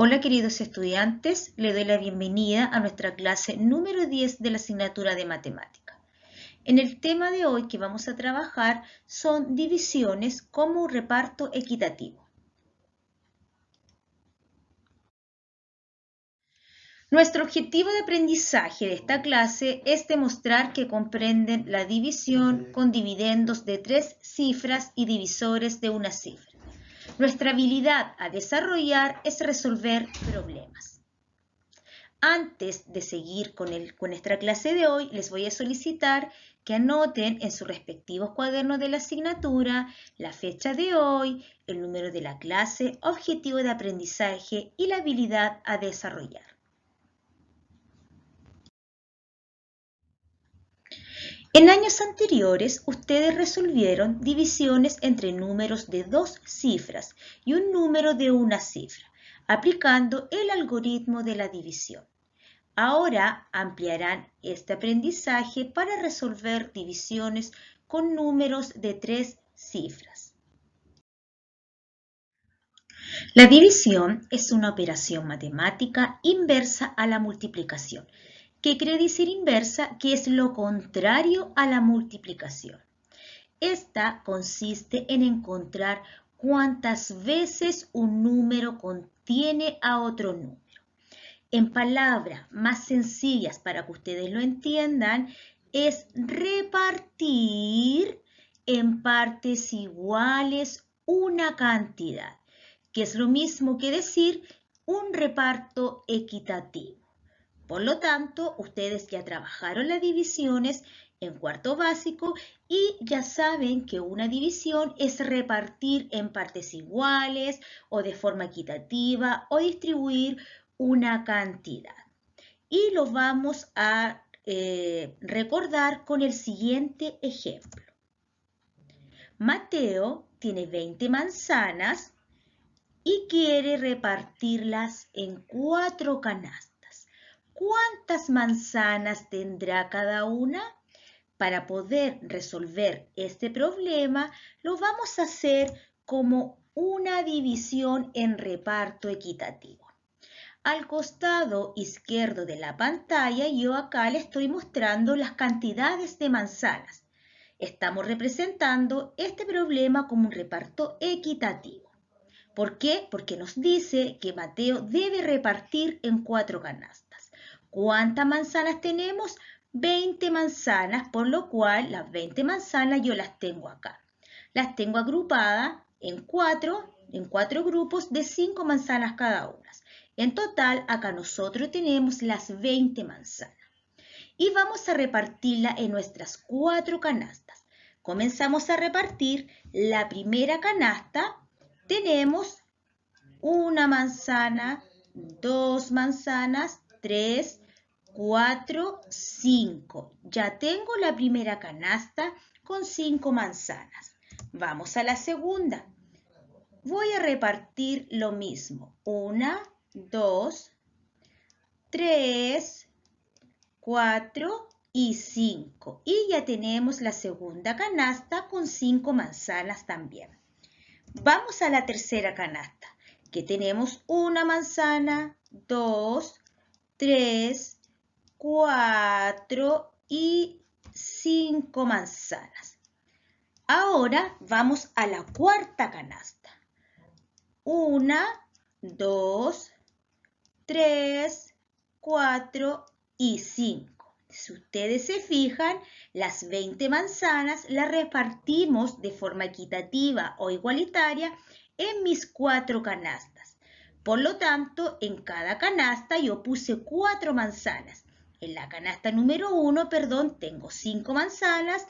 Hola queridos estudiantes, les doy la bienvenida a nuestra clase número 10 de la asignatura de matemática. En el tema de hoy que vamos a trabajar son divisiones como un reparto equitativo. Nuestro objetivo de aprendizaje de esta clase es demostrar que comprenden la división con dividendos de 3 cifras y divisores de una cifra. Nuestra habilidad a desarrollar es resolver problemas. Antes de seguir con nuestra clase de hoy, les voy a solicitar que anoten en sus respectivos cuadernos de la asignatura la fecha de hoy, el número de la clase, objetivo de aprendizaje y la habilidad a desarrollar. En años anteriores, ustedes resolvieron divisiones entre números de 2 cifras y un número de una cifra, aplicando el algoritmo de la división. Ahora ampliarán este aprendizaje para resolver divisiones con números de 3 cifras. La división es una operación matemática inversa a la multiplicación. ¿Qué quiere decir inversa? Que es lo contrario a la multiplicación. Esta consiste en encontrar cuántas veces un número contiene a otro número. En palabras más sencillas para que ustedes lo entiendan, es repartir en partes iguales una cantidad, que es lo mismo que decir un reparto equitativo. Por lo tanto, ustedes ya trabajaron las divisiones en cuarto básico y ya saben que una división es repartir en partes iguales o de forma equitativa o distribuir una cantidad. Y lo vamos a recordar con el siguiente ejemplo. Mateo tiene 20 manzanas y quiere repartirlas en 4 canastas. ¿Cuántas manzanas tendrá cada una? Para poder resolver este problema, lo vamos a hacer como una división en reparto equitativo. Al costado izquierdo de la pantalla, yo acá le estoy mostrando las cantidades de manzanas. Estamos representando este problema como un reparto equitativo. ¿Por qué? Porque nos dice que Mateo debe repartir en 4 canastas. ¿Cuántas manzanas tenemos? 20 manzanas, por lo cual las 20 manzanas yo las tengo acá. Las tengo agrupadas en 4 grupos de 5 manzanas cada una. En total, acá nosotros tenemos las 20 manzanas. Y vamos a repartirla en nuestras 4 canastas. Comenzamos a repartir la primera canasta. Tenemos una manzana, 2 manzanas, 3, 4, 5. Ya tengo la primera canasta con 5 manzanas. Vamos a la segunda. Voy a repartir lo mismo. 1, 2, 3, 4 y 5. Y ya tenemos la segunda canasta con 5 manzanas también. Vamos a la tercera canasta, que tenemos una manzana, 2, 3, 4 y 5 manzanas. Ahora vamos a la cuarta canasta. 1, 2, 3, 4 y 5. Si ustedes se fijan, las 20 manzanas las repartimos de forma equitativa o igualitaria en mis 4 canastas. Por lo tanto, en cada canasta yo puse 4 manzanas. En la canasta número 1, tengo 5 manzanas.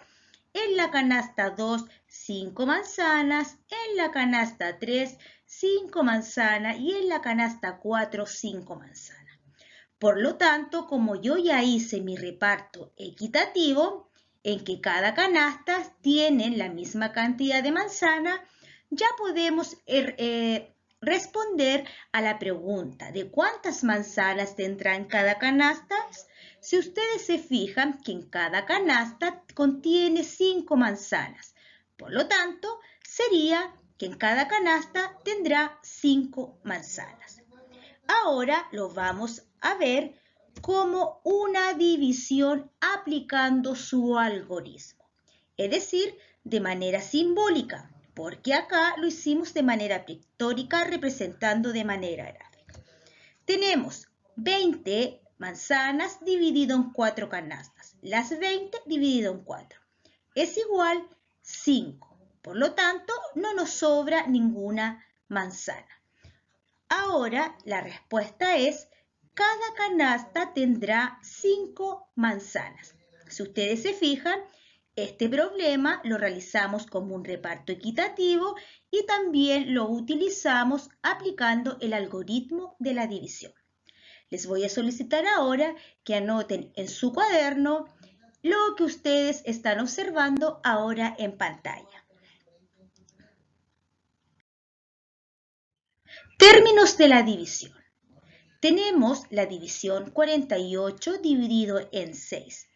En la canasta 2, 5 manzanas. En la canasta 3, 5 manzanas. Y en la canasta 4, 5 manzanas. Por lo tanto, como yo ya hice mi reparto equitativo, en que cada canasta tiene la misma cantidad de manzana, ya podemos responder a la pregunta de cuántas manzanas tendrán cada canasta. Si ustedes se fijan que en cada canasta contiene 5 manzanas, por lo tanto, sería que en cada canasta tendrá 5 manzanas. Ahora lo vamos a ver como una división aplicando su algoritmo, es decir, de manera simbólica, porque acá lo hicimos de manera pictórica representando de manera gráfica. Tenemos 20 manzanas dividido en 4 canastas. Las 20 dividido en 4 es igual 5. Por lo tanto, no nos sobra ninguna manzana. Ahora la respuesta es, cada canasta tendrá 5 manzanas. Si ustedes se fijan, este problema lo realizamos como un reparto equitativo y también lo utilizamos aplicando el algoritmo de la división. Les voy a solicitar ahora que anoten en su cuaderno lo que ustedes están observando ahora en pantalla. Términos de la división. Tenemos la división 48 dividido en 6.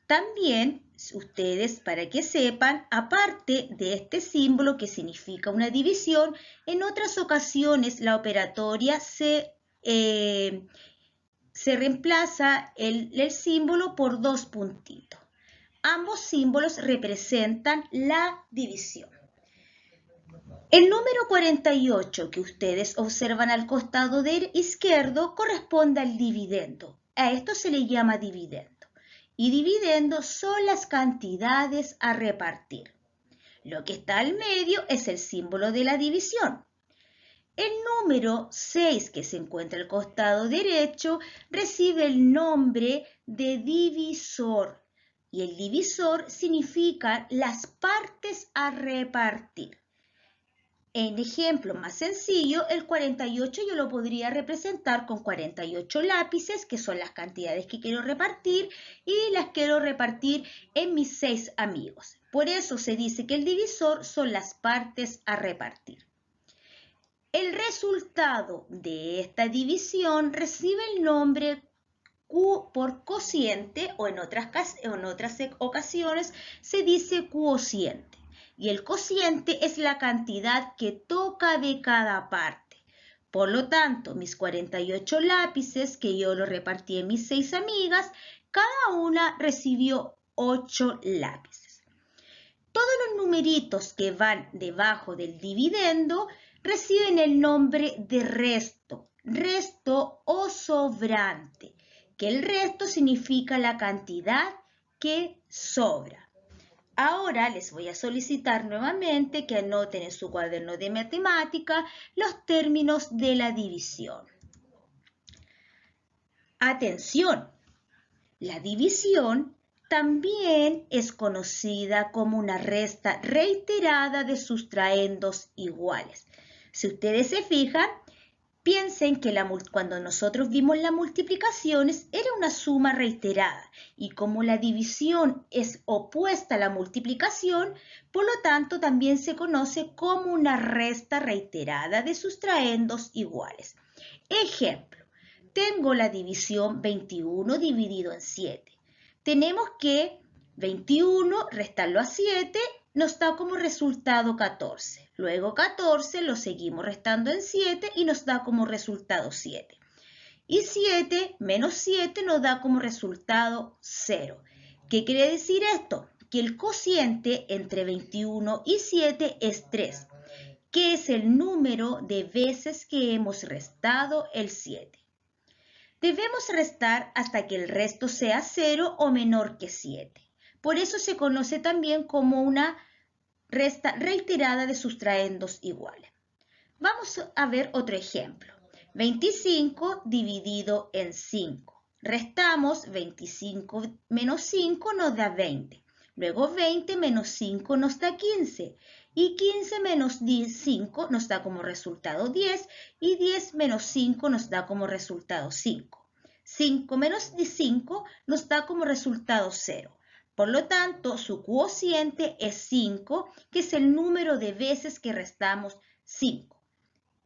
También, ustedes, para que sepan, aparte de este símbolo que significa una división, en otras ocasiones la operatoria se reemplaza el símbolo por 2 puntitos. Ambos símbolos representan la división. El número 48 que ustedes observan al costado izquierdo corresponde al dividendo. A esto se le llama dividendo. Y dividendo son las cantidades a repartir. Lo que está al medio es el símbolo de la división. El número 6 que se encuentra al costado derecho recibe el nombre de divisor. Y el divisor significa las partes a repartir. En ejemplo más sencillo, el 48 yo lo podría representar con 48 lápices, que son las cantidades que quiero repartir, y las quiero repartir en mis 6 amigos. Por eso se dice que el divisor son las partes a repartir. El resultado de esta división recibe el nombre Q por cociente, o en otras ocasiones se dice cuociente. Y el cociente es la cantidad que toca de cada parte. Por lo tanto, mis 48 lápices que yo lo repartí en mis 6 amigas, cada una recibió 8 lápices. Todos los numeritos que van debajo del dividendo reciben el nombre de resto o sobrante, que el resto significa la cantidad que sobra. Ahora les voy a solicitar nuevamente que anoten en su cuaderno de matemática los términos de la división. Atención, la división también es conocida como una resta reiterada de sustraendos iguales. Si ustedes se fijan, piensen que cuando nosotros vimos las multiplicaciones era una suma reiterada y como la división es opuesta a la multiplicación, por lo tanto también se conoce como una resta reiterada de sustraendos iguales. Ejemplo, tengo la división 21 dividido en 7. Tenemos que 21 restarlo a 7 nos da como resultado 14. Luego 14 lo seguimos restando en 7 y nos da como resultado 7. Y 7 menos 7 nos da como resultado 0. ¿Qué quiere decir esto? Que el cociente entre 21 y 7 es 3, que es el número de veces que hemos restado el 7. Debemos restar hasta que el resto sea 0 o menor que 7. Por eso se conoce también como una resta reiterada de sustraendos iguales. Vamos a ver otro ejemplo. 25 dividido en 5. Restamos 25 menos 5 nos da 20. Luego 20 menos 5 nos da 15. Y 15 menos 5 nos da como resultado 10. Y 10 menos 5 nos da como resultado 5. 5 menos 5 nos da como resultado 0. Por lo tanto, su cociente es 5, que es el número de veces que restamos 5.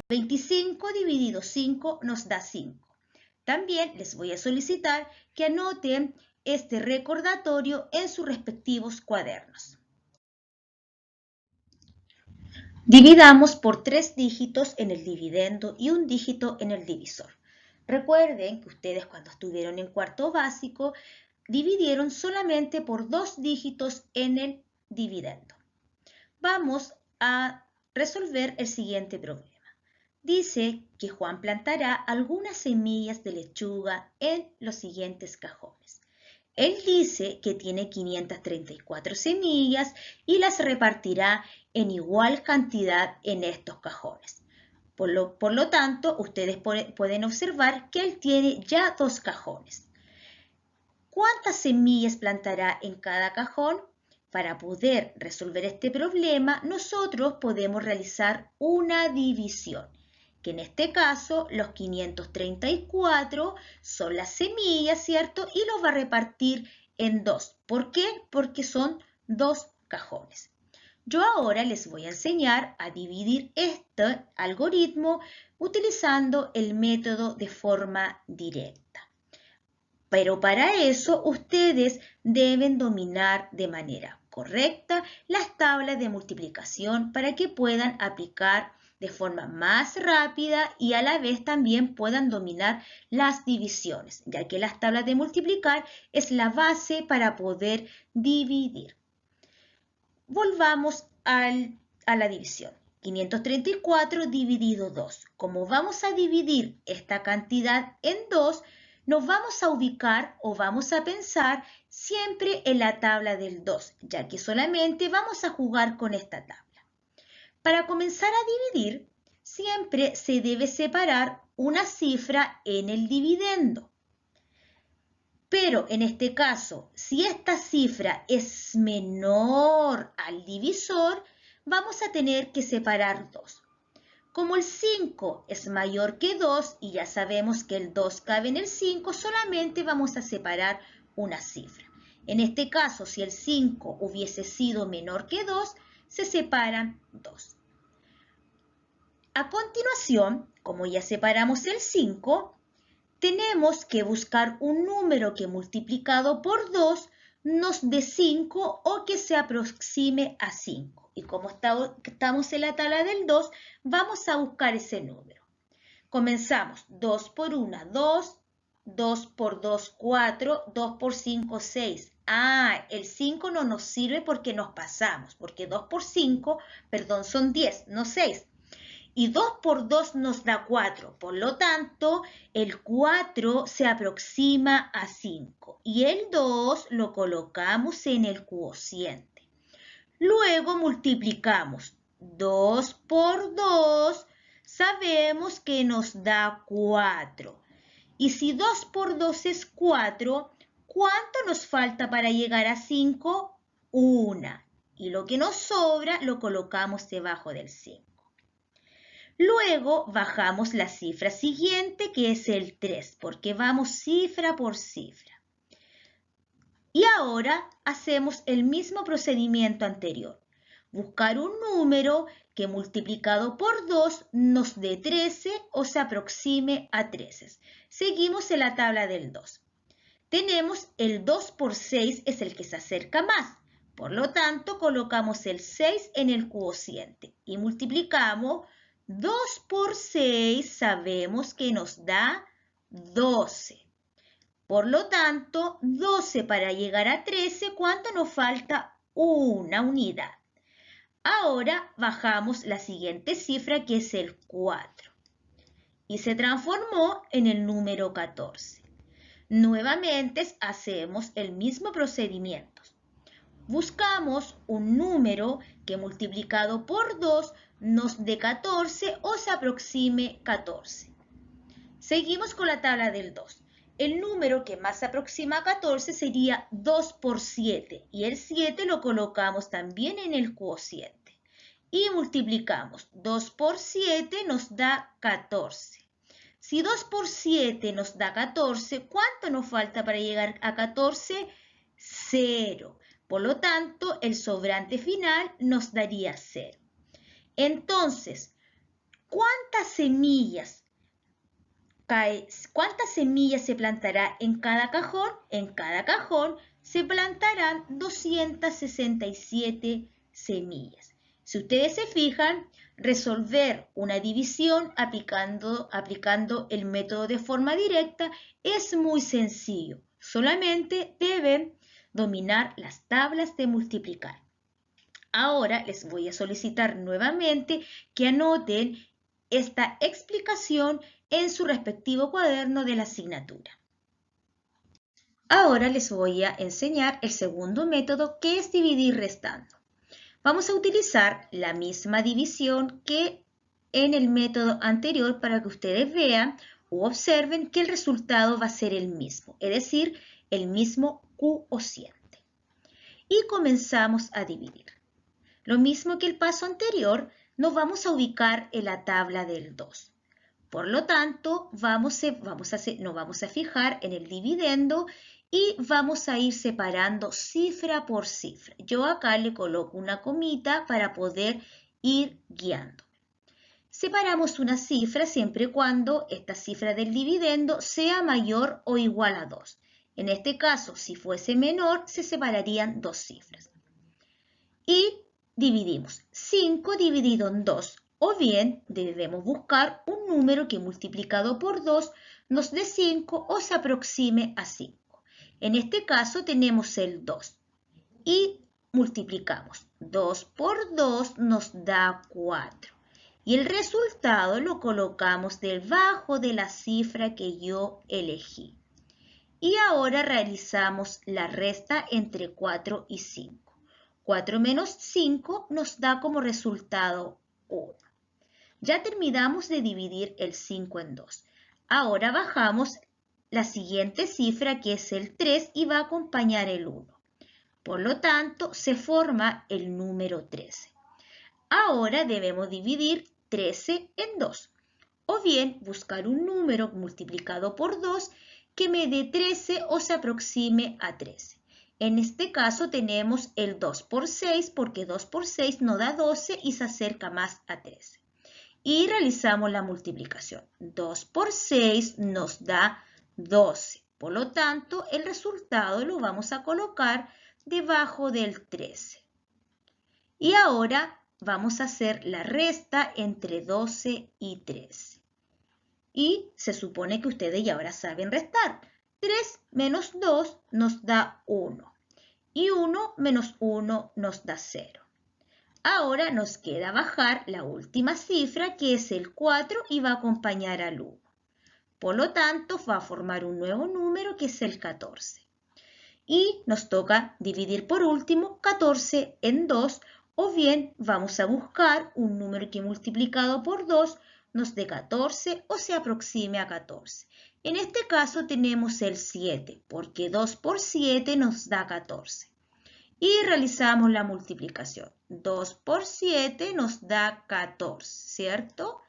25 dividido 5 nos da 5. También les voy a solicitar que anoten este recordatorio en sus respectivos cuadernos. Dividamos por 3 dígitos en el dividendo y un dígito en el divisor. Recuerden que ustedes cuando estuvieron en cuarto básico dividieron solamente por 2 dígitos en el dividendo. Vamos a resolver el siguiente problema. Dice que Juan plantará algunas semillas de lechuga en los siguientes cajones. Él dice que tiene 534 semillas y las repartirá en igual cantidad en estos cajones. Por lo tanto, ustedes pueden observar que él tiene ya 2 cajones. ¿Cuántas semillas plantará en cada cajón? Para poder resolver este problema, nosotros podemos realizar una división, que en este caso los 534 son las semillas, ¿cierto? Y los va a repartir en 2. ¿Por qué? Porque son 2 cajones. Yo ahora les voy a enseñar a dividir este algoritmo utilizando el método de forma directa. Pero para eso ustedes deben dominar de manera correcta las tablas de multiplicación para que puedan aplicar de forma más rápida y a la vez también puedan dominar las divisiones, ya que las tablas de multiplicar es la base para poder dividir. Volvamos a la división. 534 dividido 2. Como vamos a dividir esta cantidad en 2, nos vamos a ubicar o vamos a pensar siempre en la tabla del 2, ya que solamente vamos a jugar con esta tabla. Para comenzar a dividir, siempre se debe separar una cifra en el dividendo. Pero en este caso, si esta cifra es menor al divisor, vamos a tener que separar 2. Como el 5 es mayor que 2 y ya sabemos que el 2 cabe en el 5, solamente vamos a separar una cifra. En este caso, si el 5 hubiese sido menor que 2, se separan 2. A continuación, como ya separamos el 5, tenemos que buscar un número que multiplicado por 2 nos dé 5 o que se aproxime a 5. Y como estamos en la tabla del 2, vamos a buscar ese número. Comenzamos. 2 por 1, 2. 2 por 2, 4. 2 por 5, 6. El 5 no nos sirve porque nos pasamos. Porque 2 por 5, perdón, son 10, no 6. Y 2 por 2 nos da 4. Por lo tanto, el 4 se aproxima a 5. Y el 2 lo colocamos en el cociente. Luego multiplicamos 2 por 2, sabemos que nos da 4. Y si 2 por 2 es 4, ¿cuánto nos falta para llegar a 5? 1. Y lo que nos sobra lo colocamos debajo del 5. Luego bajamos la cifra siguiente, que es el 3, porque vamos cifra por cifra. Y ahora hacemos el mismo procedimiento anterior. Buscar un número que multiplicado por 2 nos dé 13 o se aproxime a 13. Seguimos en la tabla del 2. Tenemos el 2 por 6 es el que se acerca más. Por lo tanto, colocamos el 6 en el cociente y multiplicamos 2 por 6, sabemos que nos da 12. Por lo tanto, 12 para llegar a 13, ¿cuánto nos falta? Una unidad. Ahora bajamos la siguiente cifra, que es el 4. Y se transformó en el número 14. Nuevamente hacemos el mismo procedimiento. Buscamos un número que multiplicado por 2 nos dé 14 o se aproxime 14. Seguimos con la tabla del 2. El número que más se aproxima a 14 sería 2 por 7 y el 7 lo colocamos también en el cociente. Y multiplicamos 2 por 7 nos da 14. Si 2 por 7 nos da 14, ¿cuánto nos falta para llegar a 14? 0. Por lo tanto, el sobrante final nos daría 0. Entonces, ¿cuántas semillas se plantará en cada cajón? En cada cajón se plantarán 267 semillas. Si ustedes se fijan, resolver una división aplicando el método de forma directa es muy sencillo. Solamente deben dominar las tablas de multiplicar. Ahora les voy a solicitar nuevamente que anoten esta explicación en su respectivo cuaderno de la asignatura. Ahora les voy a enseñar el segundo método, que es dividir restando. Vamos a utilizar la misma división que en el método anterior para que ustedes vean o observen que el resultado va a ser el mismo, es decir, el mismo cociente. Y comenzamos a dividir. Lo mismo que el paso anterior, nos vamos a ubicar en la tabla del 2. Por lo tanto, nos vamos a fijar en el dividendo y vamos a ir separando cifra por cifra. Yo acá le coloco una comita para poder ir guiando. Separamos una cifra siempre y cuando esta cifra del dividendo sea mayor o igual a 2. En este caso, si fuese menor, se separarían dos cifras. Y dividimos 5 dividido en 2. O bien, debemos buscar un número que multiplicado por 2 nos dé 5 o se aproxime a 5. En este caso tenemos el 2 y multiplicamos. 2 por 2 nos da 4. Y el resultado lo colocamos debajo de la cifra que yo elegí. Y ahora realizamos la resta entre 4 y 5. 4 menos 5 nos da como resultado 1. Ya terminamos de dividir el 5 en 2. Ahora bajamos la siguiente cifra, que es el 3, y va a acompañar el 1. Por lo tanto, se forma el número 13. Ahora debemos dividir 13 en 2. O bien buscar un número multiplicado por 2 que me dé 13 o se aproxime a 13. En este caso tenemos el 2 por 6, porque 2 por 6 nos da 12 y se acerca más a 13. Y realizamos la multiplicación. 2 por 6 nos da 12. Por lo tanto, el resultado lo vamos a colocar debajo del 13. Y ahora vamos a hacer la resta entre 12 y 13. Y se supone que ustedes ya ahora saben restar. 3 menos 2 nos da 1. Y 1 menos 1 nos da 0. Ahora nos queda bajar la última cifra, que es el 4, y va a acompañar al 1. Por lo tanto, va a formar un nuevo número, que es el 14. Y nos toca dividir por último 14 en 2, o bien vamos a buscar un número que multiplicado por 2 nos dé 14 o se aproxime a 14. En este caso tenemos el 7, porque 2 por 7 nos da 14. Y realizamos la multiplicación. 2 por 7 nos da 14, ¿cierto?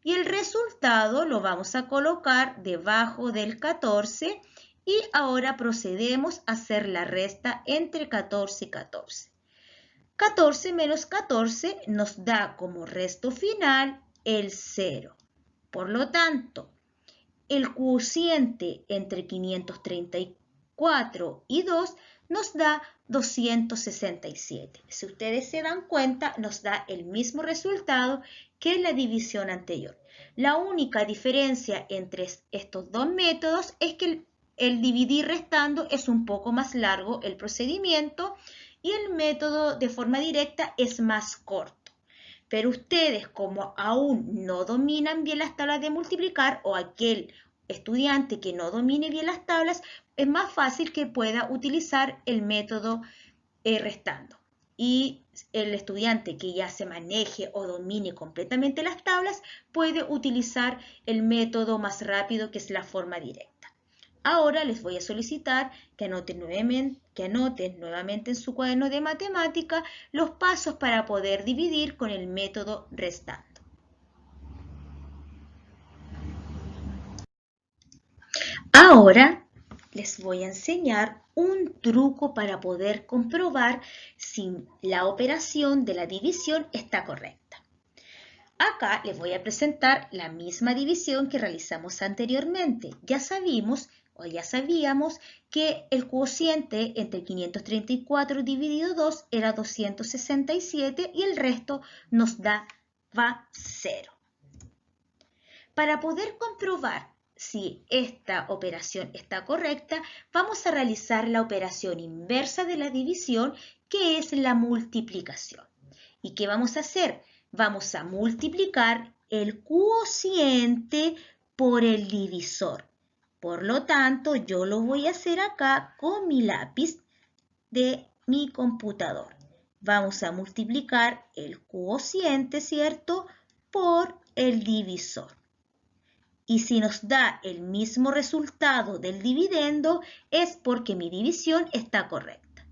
Y el resultado lo vamos a colocar debajo del 14 y ahora procedemos a hacer la resta entre 14 y 14. 14 menos 14 nos da como resto final el 0. Por lo tanto, el cociente entre 534 y 2 nos da 267. Si ustedes se dan cuenta, nos da el mismo resultado que en la división anterior. La única diferencia entre estos dos métodos es que el dividir restando es un poco más largo el procedimiento y el método de forma directa es más corto. Pero ustedes, como aún no dominan bien las tablas de multiplicar, o aquel estudiante que no domine bien las tablas, es más fácil que pueda utilizar el método restando. Y el estudiante que ya se maneje o domine completamente las tablas puede utilizar el método más rápido, que es la forma directa. Ahora les voy a solicitar que anoten nuevamente en su cuaderno de matemática los pasos para poder dividir con el método restando. Ahora les voy a enseñar un truco para poder comprobar si la operación de la división está correcta. Acá les voy a presentar la misma división que realizamos anteriormente. Ya sabemos o ya sabíamos que el cociente entre 534 dividido 2 era 267 y el resto nos daba 0. Para poder comprobar si esta operación está correcta, vamos a realizar la operación inversa de la división, que es la multiplicación. ¿Y qué vamos a hacer? Vamos a multiplicar el cociente por el divisor. Por lo tanto, yo lo voy a hacer acá con mi lápiz de mi computador. Vamos a multiplicar el cociente, ¿cierto?, por el divisor. Y si nos da el mismo resultado del dividendo, es porque mi división está correcta.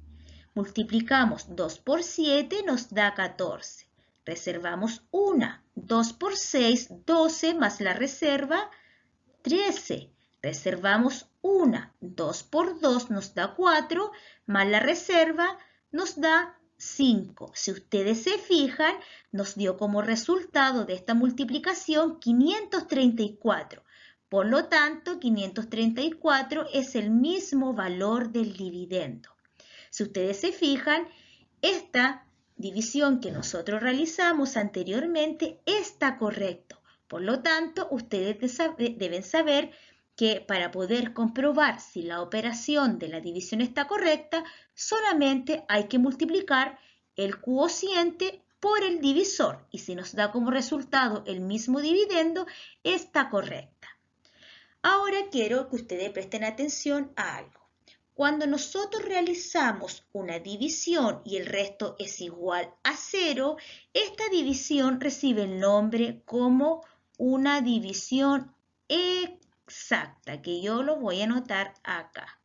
Multiplicamos 2 por 7, nos da 14. Reservamos 1. 2 por 6, 12, más la reserva, 13. Reservamos 1. 2 por 2 nos da 4, más la reserva nos da 5. Si ustedes se fijan, nos dio como resultado de esta multiplicación 534. Por lo tanto, 534 es el mismo valor del dividendo. Si ustedes se fijan, esta división que nosotros realizamos anteriormente está correcta. Por lo tanto, ustedes deben saber que para poder comprobar si la operación de la división está correcta, solamente hay que multiplicar el cociente por el divisor. Y si nos da como resultado el mismo dividendo, está correcta. Ahora quiero que ustedes presten atención a algo. Cuando nosotros realizamos una división y el resto es igual a 0, esta división recibe el nombre como una división exacta, que yo lo voy a anotar acá.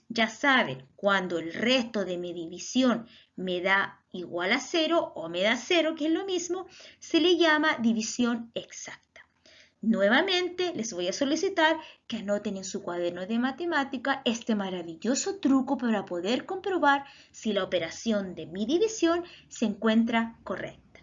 Ya saben, cuando el resto de mi división me da igual a 0 o me da 0, que es lo mismo, se le llama división exacta. Nuevamente les voy a solicitar que anoten en su cuaderno de matemática este maravilloso truco para poder comprobar si la operación de mi división se encuentra correcta.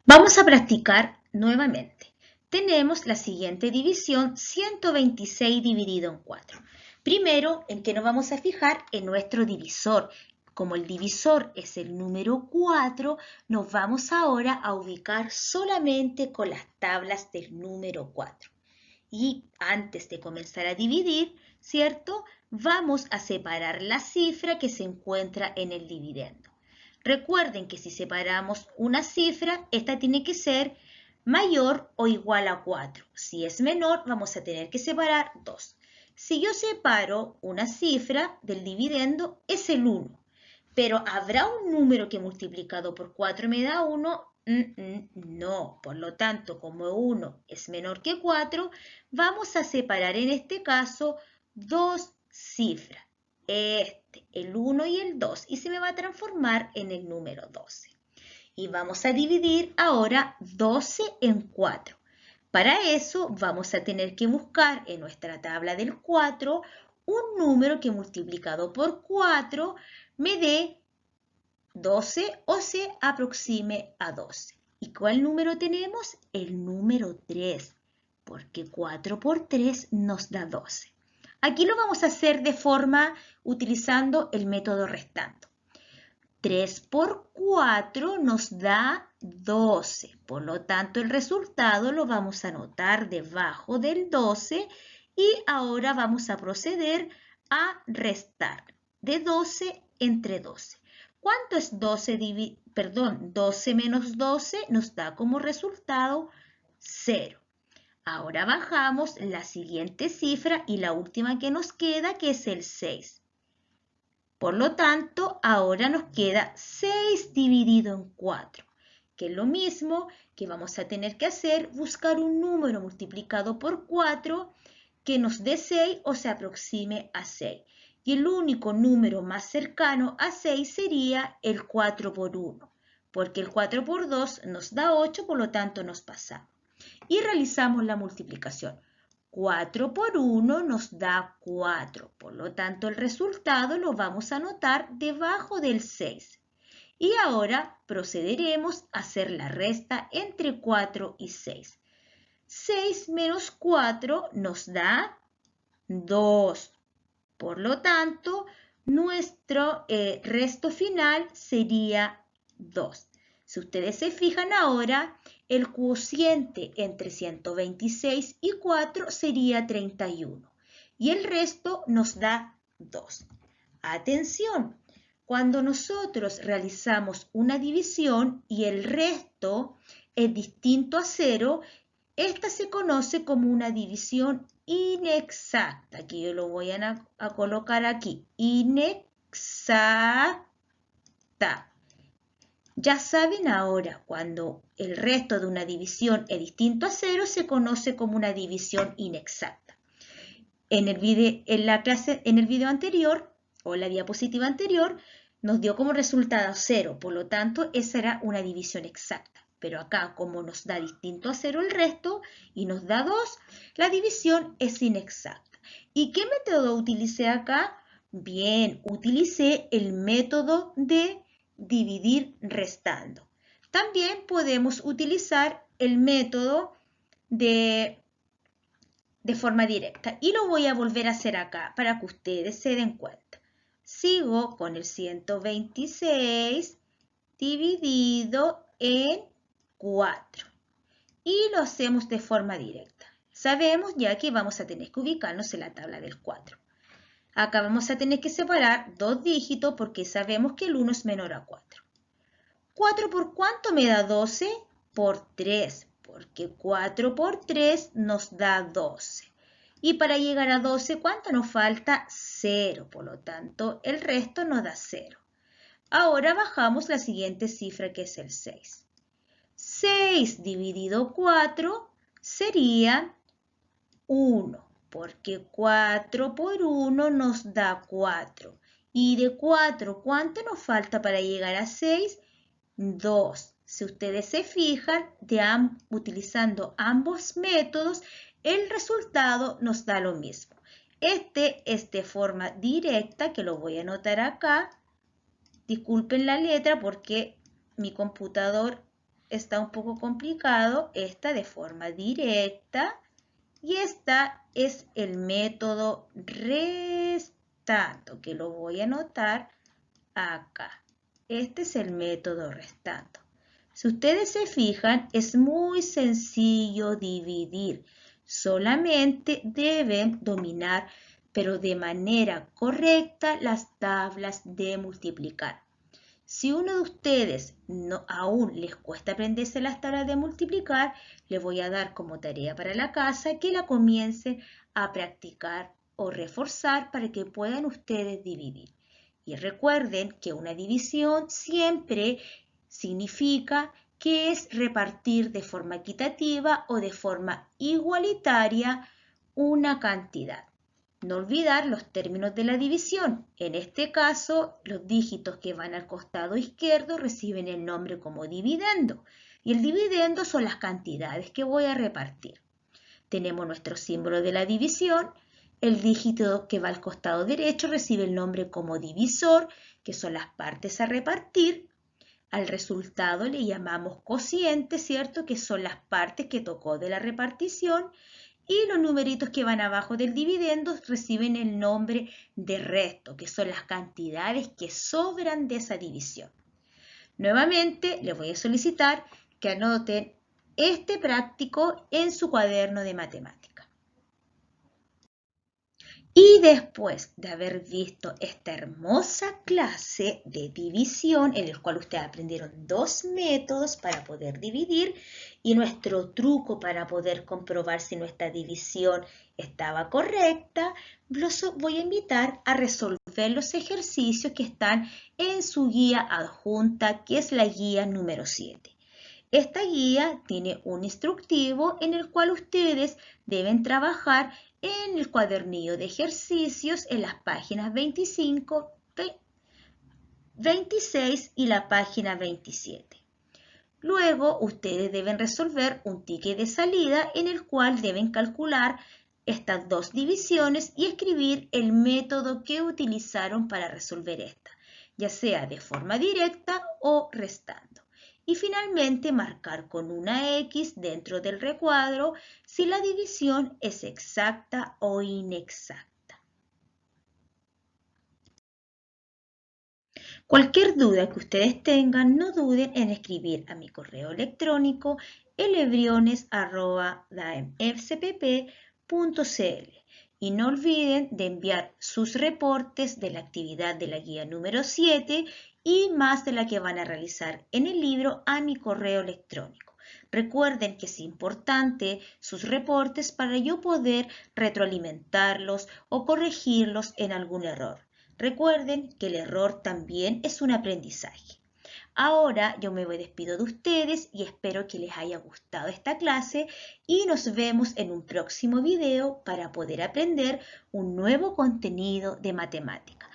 Vamos a practicar nuevamente. Tenemos la siguiente división, 126 dividido en 4. Primero, ¿en qué nos vamos a fijar? En nuestro divisor. Como el divisor es el número 4, nos vamos ahora a ubicar solamente con las tablas del número 4. Y antes de comenzar a dividir, ¿cierto?, vamos a separar la cifra que se encuentra en el dividendo. Recuerden que si separamos una cifra, esta tiene que ser mayor o igual a 4. Si es menor, vamos a tener que separar 2. Si yo separo una cifra del dividendo, es el 1. Pero ¿habrá un número que multiplicado por 4 me da 1? No. Por lo tanto, como 1 es menor que 4, vamos a separar en este caso dos cifras. El 1 y el 2. Y se me va a transformar en el número 12. Y vamos a dividir ahora 12 en 4. Para eso vamos a tener que buscar en nuestra tabla del 4 un número que multiplicado por 4 me dé 12 o se aproxime a 12. ¿Y cuál número tenemos? El número 3, porque 4 por 3 nos da 12. Aquí lo vamos a hacer de forma utilizando el método restando. 3 por 4 nos da 12. Por lo tanto, el resultado lo vamos a anotar debajo del 12 y ahora vamos a proceder a restar de 12 entre 12. ¿Cuánto es 12 menos 12? Nos da como resultado 0. Ahora bajamos la siguiente cifra y la última que nos queda, que es el 6. Por lo tanto, ahora nos queda 6 dividido en 4, que es lo mismo que vamos a tener que hacer, buscar un número multiplicado por 4 que nos dé 6 o se aproxime a 6. Y el único número más cercano a 6 sería el 4 por 1, porque el 4 por 2 nos da 8, por lo tanto nos pasamos. Y realizamos la multiplicación. 4 por 1 nos da 4, por lo tanto el resultado lo vamos a anotar debajo del 6. Y ahora procederemos a hacer la resta entre 4 y 6. 6 menos 4 nos da 2. Por lo tanto, nuestro resto final sería 2. Si ustedes se fijan ahora, el cociente entre 126 y 4 sería 31. Y el resto nos da 2. Atención, cuando nosotros realizamos una división y el resto es distinto a 0, esta se conoce como una división inexacta, que yo lo voy a colocar aquí, inexacta. Ya saben ahora, cuando el resto de una división es distinto a 0, se conoce como una división inexacta. En el video anterior, o la diapositiva anterior, nos dio como resultado 0, por lo tanto, esa era una división exacta. Pero acá, como nos da distinto a 0 el resto y nos da 2, la división es inexacta. ¿Y qué método utilicé acá? Bien, utilicé el método de dividir restando. También podemos utilizar el método de forma directa. Y lo voy a volver a hacer acá para que ustedes se den cuenta. Sigo con el 126 dividido en 4. Y lo hacemos de forma directa. Sabemos ya que vamos a tener que ubicarnos en la tabla del 4. Acá vamos a tener que separar dos dígitos porque sabemos que el 1 es menor a 4. ¿4 por cuánto me da 12? Por 3, porque 4 por 3 nos da 12. Y para llegar a 12, ¿cuánto nos falta? 0, por lo tanto, el resto nos da 0. Ahora bajamos la siguiente cifra que es el 6. 6 dividido 4 sería 1, porque 4 por 1 nos da 4. Y de 4, ¿cuánto nos falta para llegar a 6? 2. Si ustedes se fijan, utilizando ambos métodos, el resultado nos da lo mismo. Este es de forma directa, que lo voy a anotar acá. Disculpen la letra porque mi computador está un poco complicado. Esta de forma directa. Y esta es el método restando, que lo voy a anotar acá. Este es el método restando. Si ustedes se fijan, es muy sencillo dividir. Solamente deben dominar, pero de manera correcta, las tablas de multiplicar. Si uno de ustedes aún les cuesta aprenderse las tablas de multiplicar, les voy a dar como tarea para la casa que la comiencen a practicar o reforzar para que puedan ustedes dividir. Y recuerden que una división siempre significa que es repartir de forma equitativa o de forma igualitaria una cantidad. No olvidar los términos de la división. En este caso, los dígitos que van al costado izquierdo reciben el nombre como dividendo. Y el dividendo son las cantidades que voy a repartir. Tenemos nuestro símbolo de la división. El dígito que va al costado derecho recibe el nombre como divisor, que son las partes a repartir. Al resultado le llamamos cociente, ¿cierto? Que son las partes que tocó de la repartición. Y los numeritos que van abajo del dividendo reciben el nombre de resto, que son las cantidades que sobran de esa división. Nuevamente, les voy a solicitar que anoten este práctico en su cuaderno de matemáticas. Y después de haber visto esta hermosa clase de división en el cual ustedes aprendieron dos métodos para poder dividir y nuestro truco para poder comprobar si nuestra división estaba correcta, los voy a invitar a resolver los ejercicios que están en su guía adjunta, que es la guía número 7. Esta guía tiene un instructivo en el cual ustedes deben trabajar en el cuadernillo de ejercicios en las páginas 25, 26 y la página 27. Luego, ustedes deben resolver un ticket de salida en el cual deben calcular estas dos divisiones y escribir el método que utilizaron para resolver esta, ya sea de forma directa o restando. Y finalmente marcar con una X dentro del recuadro si la división es exacta o inexacta. Cualquier duda que ustedes tengan, no duden en escribir a mi correo electrónico elebriones@daemfcpp.cl y no olviden de enviar sus reportes de la actividad de la guía número 7 y más de la que van a realizar en el libro a mi correo electrónico. Recuerden que es importante sus reportes para yo poder retroalimentarlos o corregirlos en algún error. Recuerden que el error también es un aprendizaje. Ahora yo me despido de ustedes y espero que les haya gustado esta clase y nos vemos en un próximo video para poder aprender un nuevo contenido de matemática.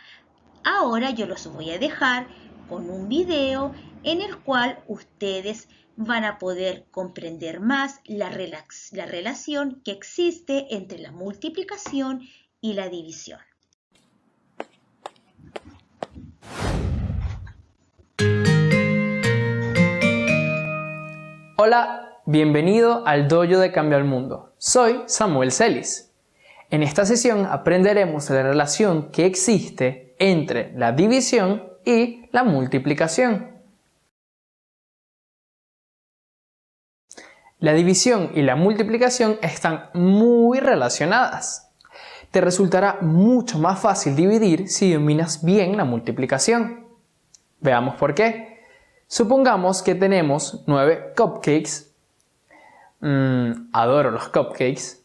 Ahora yo los voy a dejar con un video en el cual ustedes van a poder comprender más la relación que existe entre la multiplicación y la división. Hola, bienvenido al Dojo de Cambio al Mundo. Soy Samuel Celis. En esta sesión aprenderemos la relación que existe entre la división y la multiplicación. La división y la multiplicación están muy relacionadas. Te resultará mucho más fácil dividir si dominas bien la multiplicación. Veamos por qué. Supongamos que tenemos 9 cupcakes. Adoro los cupcakes.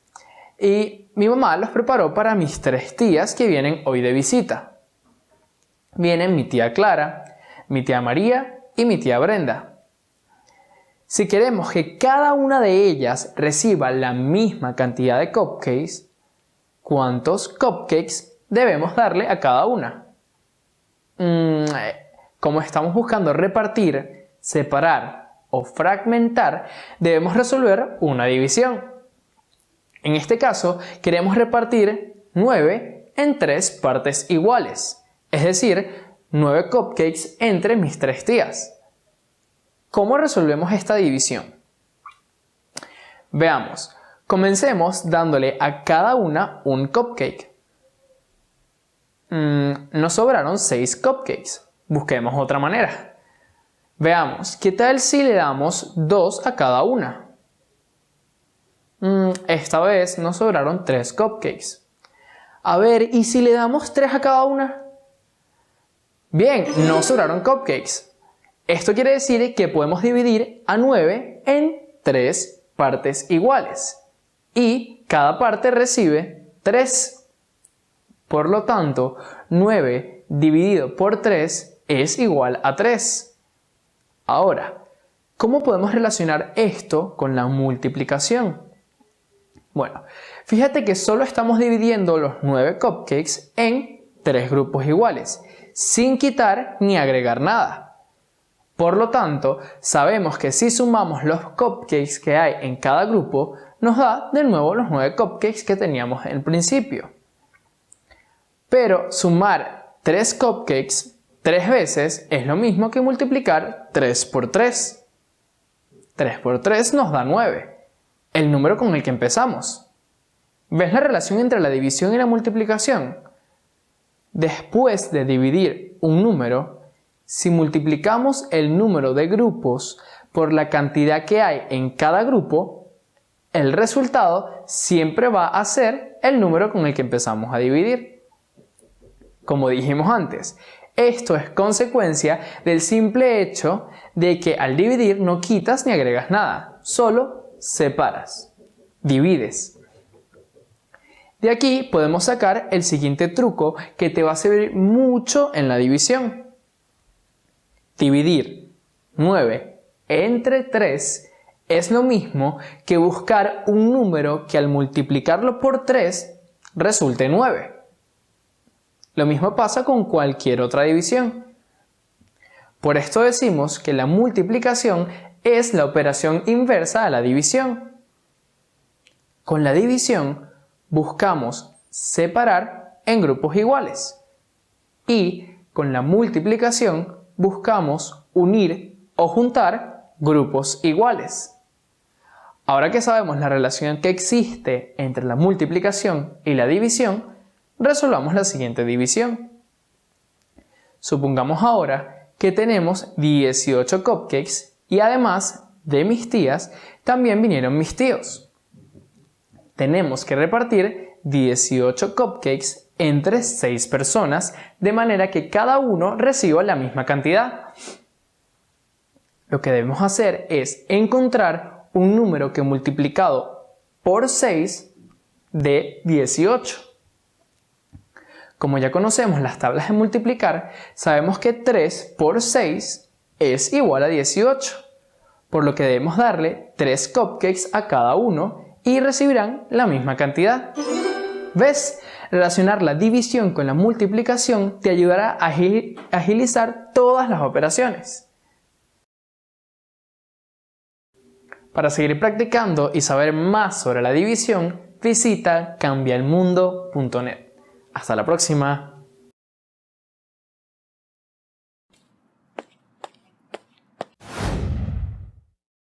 Y mi mamá los preparó para mis 3 tías que vienen hoy de visita. Vienen mi tía Clara, mi tía María y mi tía Brenda. Si queremos que cada una de ellas reciba la misma cantidad de cupcakes, ¿cuántos cupcakes debemos darle a cada una? Como estamos buscando repartir, separar o fragmentar, debemos resolver una división. En este caso, queremos repartir 9 en 3 partes iguales, es decir, 9 cupcakes entre mis 3 tías. ¿Cómo resolvemos esta división? Veamos, comencemos dándole a cada una un cupcake. Nos sobraron 6 cupcakes. Busquemos otra manera. Veamos, ¿qué tal si le damos 2 a cada una? Esta vez nos sobraron 3 cupcakes. A ver, ¿y si le damos 3 a cada una? Bien, no sobraron cupcakes. Esto quiere decir que podemos dividir a 9 en 3 partes iguales. Y cada parte recibe 3. Por lo tanto, 9 dividido por 3 es igual a 3. Ahora, ¿cómo podemos relacionar esto con la multiplicación? Bueno, fíjate que solo estamos dividiendo los 9 cupcakes en 3 grupos iguales, sin quitar ni agregar nada. Por lo tanto, sabemos que si sumamos los cupcakes que hay en cada grupo, nos da de nuevo los 9 cupcakes que teníamos en principio. Pero sumar 3 cupcakes 3 veces es lo mismo que multiplicar 3 por 3. 3 por 3 nos da 9, el número con el que empezamos. ¿Ves la relación entre la división y la multiplicación? Después de dividir un número, si multiplicamos el número de grupos por la cantidad que hay en cada grupo, el resultado siempre va a ser el número con el que empezamos a dividir. Como dijimos antes, esto es consecuencia del simple hecho de que al dividir no quitas ni agregas nada, solo separas, divides. De aquí podemos sacar el siguiente truco que te va a servir mucho en la división. Dividir 9 entre 3 es lo mismo que buscar un número que al multiplicarlo por 3 resulte 9. Lo mismo pasa con cualquier otra división. Por esto decimos que la multiplicación es la operación inversa a la división. Con la división buscamos separar en grupos iguales y con la multiplicación buscamos unir o juntar grupos iguales. Ahora que sabemos la relación que existe entre la multiplicación y la división, resolvamos la siguiente división. Supongamos ahora que tenemos 18 cupcakes y además de mis tías, también vinieron mis tíos. Tenemos que repartir 18 cupcakes entre 6 personas de manera que cada uno reciba la misma cantidad. Lo que debemos hacer es encontrar un número que multiplicado por 6 dé 18. Como ya conocemos las tablas de multiplicar, sabemos que 3 por 6 es igual a 18, por lo que debemos darle 3 cupcakes a cada uno y recibirán la misma cantidad. ¿Ves? Relacionar la división con la multiplicación te ayudará a agilizar todas las operaciones. Para seguir practicando y saber más sobre la división, visita cambiaelmundo.net. Hasta la próxima.